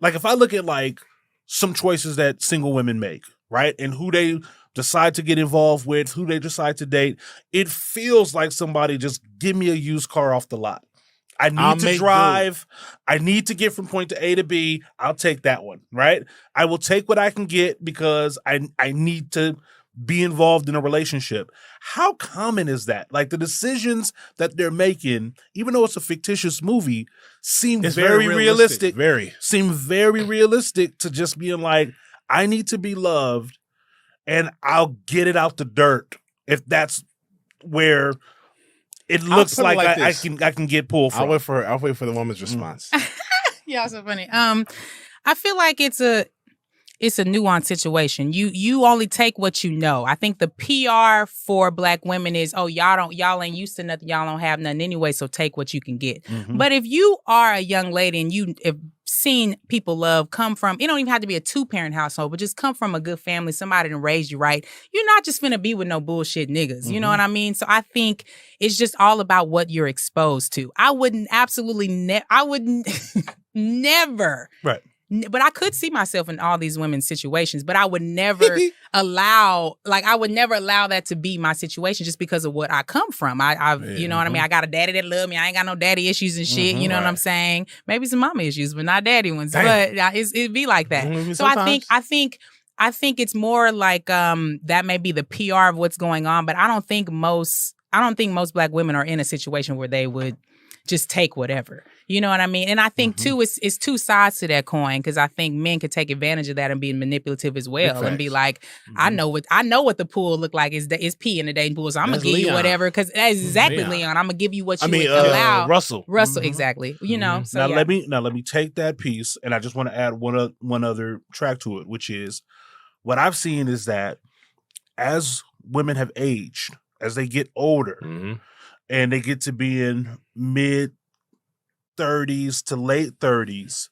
like if I look at like some choices that single women make, right? And who they decide to get involved with, who they decide to date, it feels like somebody just give me a used car off the lot. I need to drive. I need to get from point to A to B. I'll take that one, right? I will take what I can get because I need to be involved in a relationship. How common is that? Like the decisions that they're making, even though it's a fictitious movie, seem very realistic. Seem very realistic to just being like, I need to be loved and I'll get it out the dirt if that's where it looks like I can get pulled from. I'll wait for the woman's response. Y'all so funny. I feel like it's a nuanced situation. You only take what you know. I think the PR for Black women is, y'all ain't used to nothing, y'all don't have nothing anyway, so take what you can get. Mm-hmm. But if you are a young lady and you have seen people love come from, it don't even have to be a 2-parent household, but just come from a good family, somebody that raised you right, you're not just finna be with no bullshit niggas. Mm-hmm. You know what I mean? So I think it's just all about what you're exposed to. I wouldn't never. Right. But I could see myself in all these women's situations, but I would never allow that to be my situation just because of what I come from. You know what I mean? I got a daddy that love me. I ain't got no daddy issues and shit. You know what I'm saying? Maybe some mama issues, but not daddy ones. Damn. But it'd be like that. Mm-hmm, so I think it's more like that may be the PR of what's going on, but I don't think most Black women are in a situation where they would just take whatever. You know what I mean? And I think, too, it's two sides to that coin, because I think men could take advantage of that and be manipulative as well and be like, I know what the pool look like is pee in the dating pool, so I'm going to give you whatever, because that's exactly Leon. I'm going to give you what you would allow. Russell, exactly. You know, so let me take that piece, and I just want to add one other track to it, which is what I've seen is that as women have aged, as they get older, and they get to be in mid-30s to late 30s,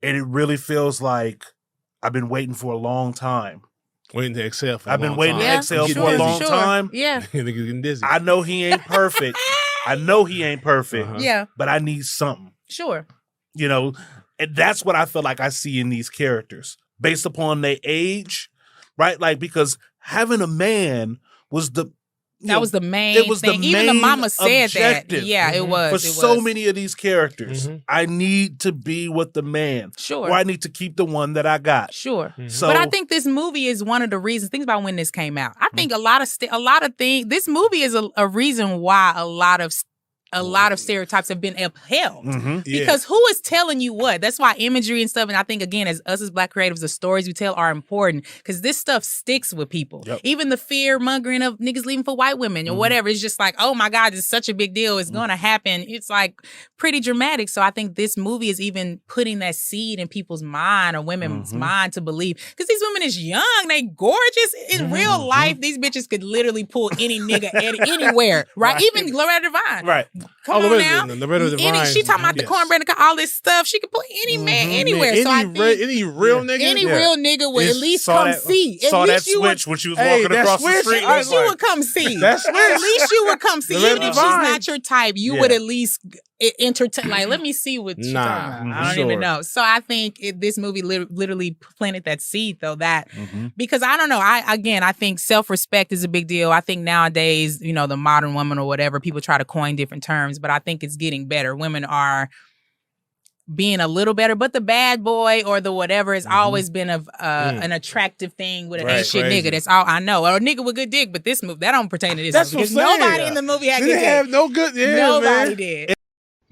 and it really feels like I've been waiting for a long time. Waiting to exhale for a long time. Yeah. Niggas getting dizzy. I know he ain't perfect. Yeah. But I need something. Sure. You know, and that's what I feel like I see in these characters based upon their age, right? Like, because having a man was the was the main thing. Even the mama said that. Yeah, it was. For so many of these characters, I need to be with the man. Sure. Or I need to keep the one that I got. Sure. So, but I think this movie is one of the reasons. Think about when this came out. I think a lot of things. This movie is a reason why a lot of stereotypes have been upheld. Because who is telling you what? That's why imagery and stuff, and I think, again, as us as Black creatives, the stories we tell are important, because this stuff sticks with people. Yep. Even the fear-mongering of niggas leaving for white women or whatever, it's just like, oh my God, it's such a big deal. It's going to happen. It's like pretty dramatic. So I think this movie is even putting that seed in people's mind or women's mind to believe. Because these women is young. They gorgeous. In real life, these bitches could literally pull any nigga anywhere, right? Even Loretta Devine. Right. Come on now. Loretta Devine. She talking about the cornbread and all this stuff. She could put any man anywhere. So I think any real nigga? Any real nigga would at least come see. Saw that switch when she was walking across the street. At least you would come see. At least you would come see. Even if she's not your type, you would at least entertain. Like, let me see what she's talking about. I don't even know. So I think this movie literally planted that seed, though, because I don't know. I think self-respect is a big deal. I think nowadays, you know, the modern woman or whatever, people try to coin different terms, but I think it's getting better. Women are being a little better, but the bad boy or the whatever has always been an attractive thing with an ain't shit nigga. That's all I know. Or a nigga with good dick, but this movie, that don't pertain to this movie. Because nobody in the movie had good dick. Nobody did.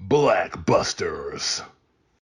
BlackBusters.